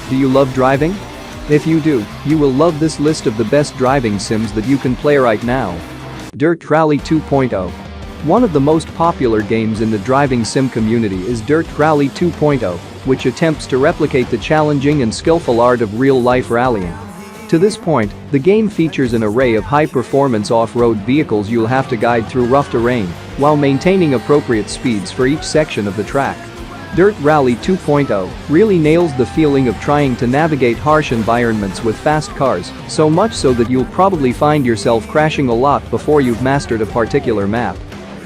Do you love driving? If you do, you will love this list of the best driving sims that you can play right now. Dirt Rally 2.0. One of the most popular games in the driving sim community is Dirt Rally 2.0, which attempts to replicate the challenging and skillful art of real-life rallying. To this point, the game features an array of high-performance off-road vehicles you'll have to guide through rough terrain while maintaining appropriate speeds for each section of the track. Dirt Rally 2.0 really nails the feeling of trying to navigate harsh environments with fast cars, so much so that you'll probably find yourself crashing a lot before you've mastered a particular map.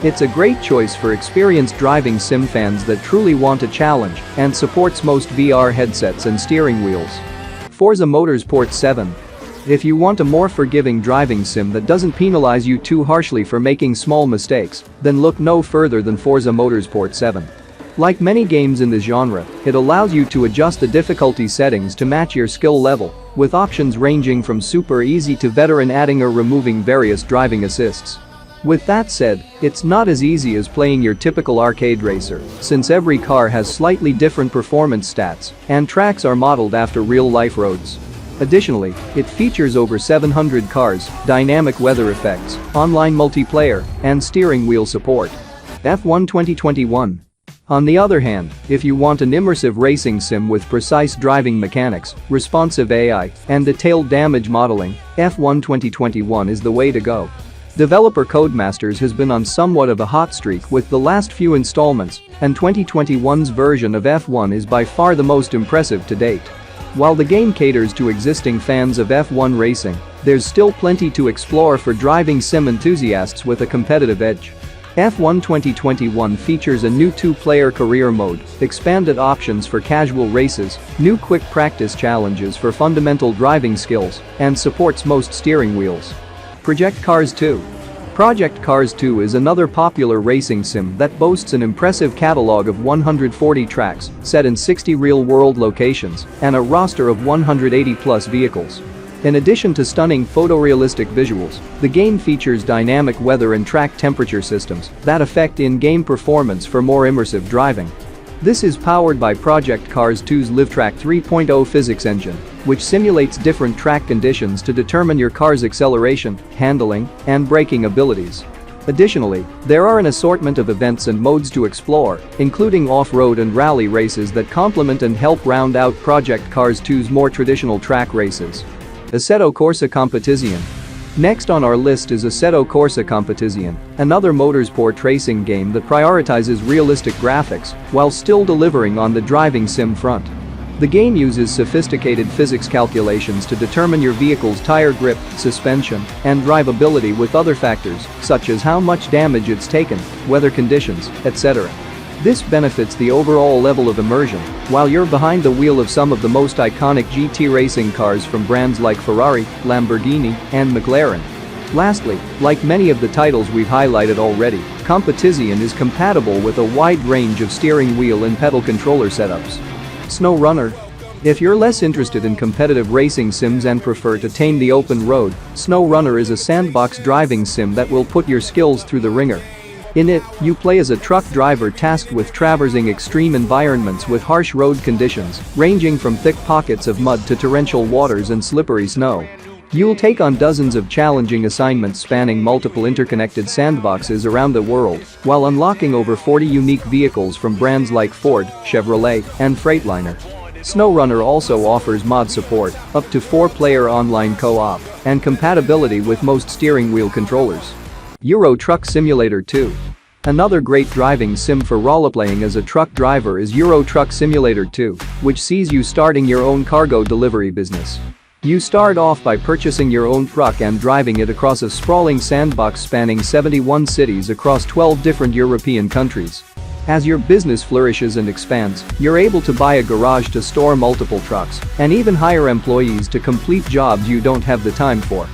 It's a great choice for experienced driving sim fans that truly want a challenge and supports most VR headsets and steering wheels. Forza Motorsport 7. If you want a more forgiving driving sim that doesn't penalize you too harshly for making small mistakes, then look no further than Forza Motorsport 7. Like many games in the genre, it allows you to adjust the difficulty settings to match your skill level, with options ranging from super easy to veteran, adding or removing various driving assists. With that said, it's not as easy as playing your typical arcade racer, since every car has slightly different performance stats, and tracks are modeled after real-life roads. Additionally, it features over 700 cars, dynamic weather effects, online multiplayer, and steering wheel support. F1 2021. On the other hand, if you want an immersive racing sim with precise driving mechanics, responsive AI, and detailed damage modeling, F1 2021 is the way to go. Developer Codemasters has been on somewhat of a hot streak with the last few installments, and 2021's version of F1 is by far the most impressive to date. While the game caters to existing fans of F1 racing, there's still plenty to explore for driving sim enthusiasts with a competitive edge. F1 2021 features a new 2-player career mode, expanded options for casual races, new quick practice challenges for fundamental driving skills, and supports most steering wheels. Project Cars 2. Project Cars 2 is another popular racing sim that boasts an impressive catalog of 140 tracks set in 60 real-world locations and a roster of 180-plus vehicles. In addition to stunning photorealistic visuals, the game features dynamic weather and track temperature systems that affect in-game performance for more immersive driving. This is powered by Project Cars 2's LiveTrack 3.0 physics engine, which simulates different track conditions to determine your car's acceleration, handling, and braking abilities. Additionally, there are an assortment of events and modes to explore, including off-road and rally races that complement and help round out Project Cars 2's more traditional track races. Assetto Corsa Competizione. Next on our list is Assetto Corsa Competizione, another motorsport racing game that prioritizes realistic graphics while still delivering on the driving sim front. The game uses sophisticated physics calculations to determine your vehicle's tire grip, suspension, and drivability, with other factors such as how much damage it's taken, weather conditions, etc. This benefits the overall level of immersion while you're behind the wheel of some of the most iconic GT racing cars from brands like Ferrari, Lamborghini, and McLaren. Lastly, like many of the titles we've highlighted already, Competizione is compatible with a wide range of steering wheel and pedal controller setups. SnowRunner. If you're less interested in competitive racing sims and prefer to tame the open road, SnowRunner is a sandbox driving sim that will put your skills through the ringer. In it, you play as a truck driver tasked with traversing extreme environments with harsh road conditions, ranging from thick pockets of mud to torrential waters and slippery snow. You'll take on dozens of challenging assignments spanning multiple interconnected sandboxes around the world, while unlocking over 40 unique vehicles from brands like Ford, Chevrolet, and Freightliner. SnowRunner also offers mod support, up to 4-player online co-op, and compatibility with most steering wheel controllers. Euro Truck Simulator 2. Another great driving sim for roleplaying as a truck driver is Euro Truck Simulator 2, which sees you starting your own cargo delivery business. You start off by purchasing your own truck and driving it across a sprawling sandbox spanning 71 cities across 12 different European countries. As your business flourishes and expands, you're able to buy a garage to store multiple trucks and even hire employees to complete jobs you don't have the time for.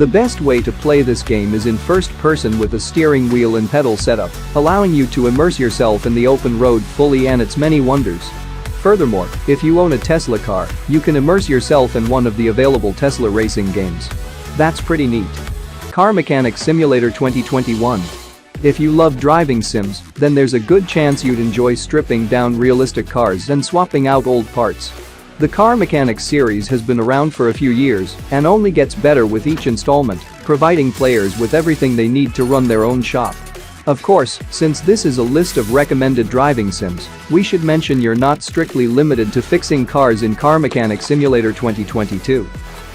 The best way to play this game is in first person with a steering wheel and pedal setup, allowing you to immerse yourself in the open road fully and its many wonders. Furthermore, if you own a Tesla car, you can immerse yourself in one of the available Tesla racing games. That's pretty neat. Car Mechanics Simulator 2021. If you love driving sims, then there's a good chance you'd enjoy stripping down realistic cars and swapping out old parts. The Car Mechanics series has been around for a few years and only gets better with each installment, providing players with everything they need to run their own shop. Of course, since this is a list of recommended driving sims, we should mention you're not strictly limited to fixing cars in Car Mechanics Simulator 2022.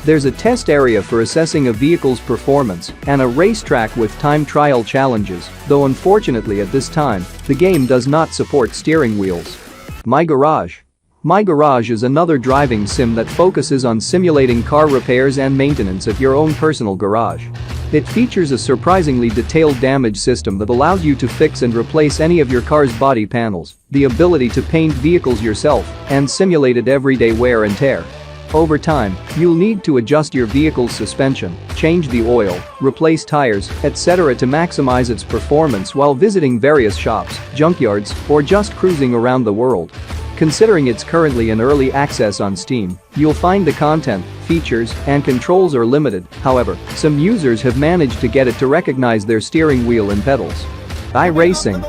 There's a test area for assessing a vehicle's performance and a racetrack with time trial challenges, though unfortunately at this time, the game does not support steering wheels. My Garage. My Garage is another driving sim that focuses on simulating car repairs and maintenance at your own personal garage. It features a surprisingly detailed damage system that allows you to fix and replace any of your car's body panels, the ability to paint vehicles yourself, and simulated everyday wear and tear. Over time, you'll need to adjust your vehicle's suspension, change the oil, replace tires, etc. to maximize its performance while visiting various shops, junkyards, or just cruising around the world. Considering it's currently in early access on Steam, you'll find the content, features, and controls are limited. However, some users have managed to get it to recognize their steering wheel and pedals. iRacing.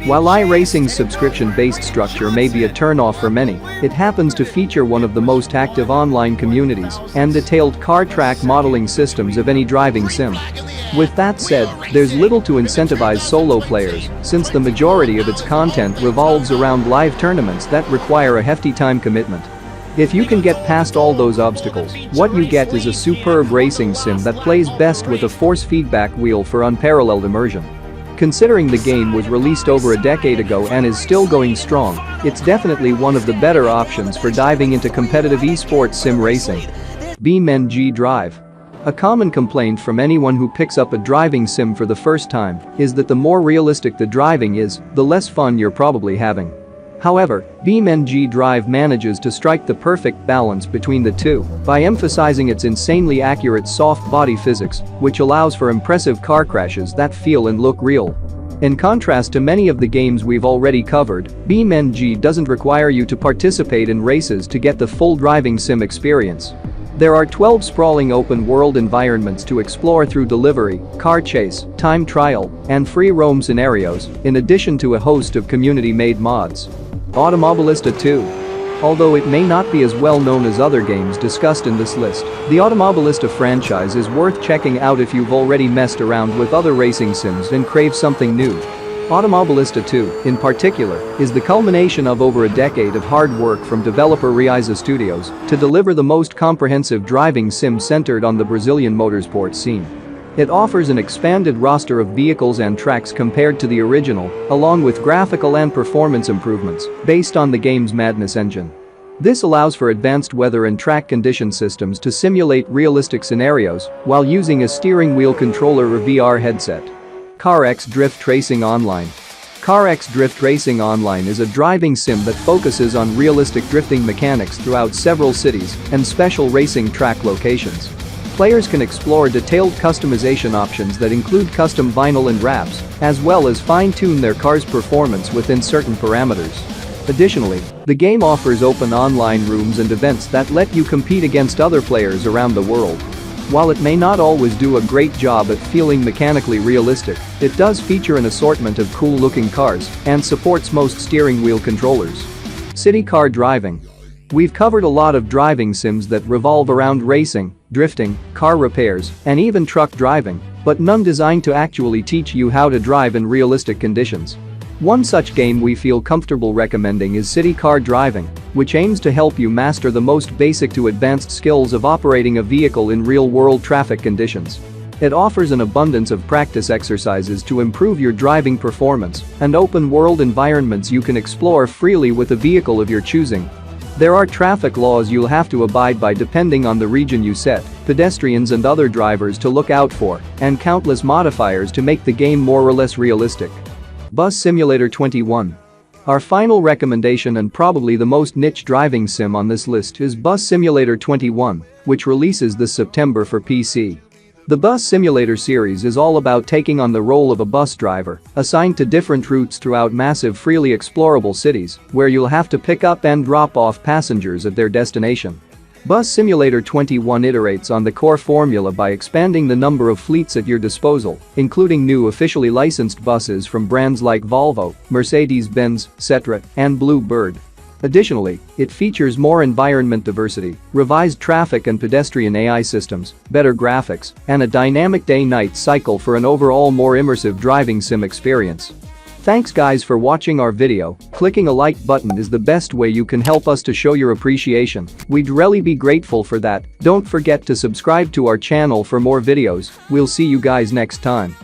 While iRacing's subscription-based structure may be a turn-off for many, it happens to feature one of the most active online communities and detailed car track modeling systems of any driving sim. With that said, there's little to incentivize solo players, since the majority of its content revolves around live tournaments that require a hefty time commitment. If you can get past all those obstacles, what you get is a superb racing sim that plays best with a force feedback wheel for unparalleled immersion. Considering the game was released over a decade ago and is still going strong, it's definitely one of the better options for diving into competitive esports sim racing. BeamNG.drive. A common complaint from anyone who picks up a driving sim for the first time is that the more realistic the driving is, the less fun you're probably having. However, BeamNG.drive manages to strike the perfect balance between the two by emphasizing its insanely accurate soft body physics, which allows for impressive car crashes that feel and look real. In contrast to many of the games we've already covered, BeamNG doesn't require you to participate in races to get the full driving sim experience. There are 12 sprawling open-world environments to explore through delivery, car chase, time trial, and free roam scenarios, in addition to a host of community-made mods. Automobilista 2. Although it may not be as well known as other games discussed in this list, the Automobilista franchise is worth checking out if you've already messed around with other racing sims and crave something new. Automobilista 2, in particular, is the culmination of over a decade of hard work from developer Riaiza Studios to deliver the most comprehensive driving sim centered on the Brazilian motorsport scene. It offers an expanded roster of vehicles and tracks compared to the original, along with graphical and performance improvements based on the game's Madness engine. This allows for advanced weather and track condition systems to simulate realistic scenarios while using a steering wheel controller or VR headset. CarX Drift Racing Online. CarX Drift Racing Online is a driving sim that focuses on realistic drifting mechanics throughout several cities and special racing track locations. Players can explore detailed customization options that include custom vinyl and wraps, as well as fine-tune their car's performance within certain parameters. Additionally, the game offers open online rooms and events that let you compete against other players around the world. While it may not always do a great job at feeling mechanically realistic, it does feature an assortment of cool-looking cars and supports most steering wheel controllers. City car driving. We've covered a lot of driving sims that revolve around racing, drifting, car repairs, and even truck driving, but none designed to actually teach you how to drive in realistic conditions. One such game we feel comfortable recommending is City Car Driving, which aims to help you master the most basic to advanced skills of operating a vehicle in real-world traffic conditions. It offers an abundance of practice exercises to improve your driving performance and open-world environments you can explore freely with a vehicle of your choosing. There are traffic laws you'll have to abide by depending on the region you set, pedestrians and other drivers to look out for, and countless modifiers to make the game more or less realistic. Bus Simulator 21. Our final recommendation and probably the most niche driving sim on this list is Bus Simulator 21, which releases this September for PC. The Bus Simulator series is all about taking on the role of a bus driver, assigned to different routes throughout massive freely explorable cities, where you'll have to pick up and drop off passengers at their destination. Bus Simulator 21 iterates on the core formula by expanding the number of fleets at your disposal, including new officially licensed buses from brands like Volvo, Mercedes-Benz, Setra, and Blue Bird. Additionally, it features more environment diversity, revised traffic and pedestrian AI systems, better graphics, and a dynamic day-night cycle for an overall more immersive driving sim experience. Thanks guys for watching our video. Clicking a like button is the best way you can help us to show your appreciation. We'd really be grateful for that. Don't forget to subscribe to our channel for more videos. We'll see you guys next time.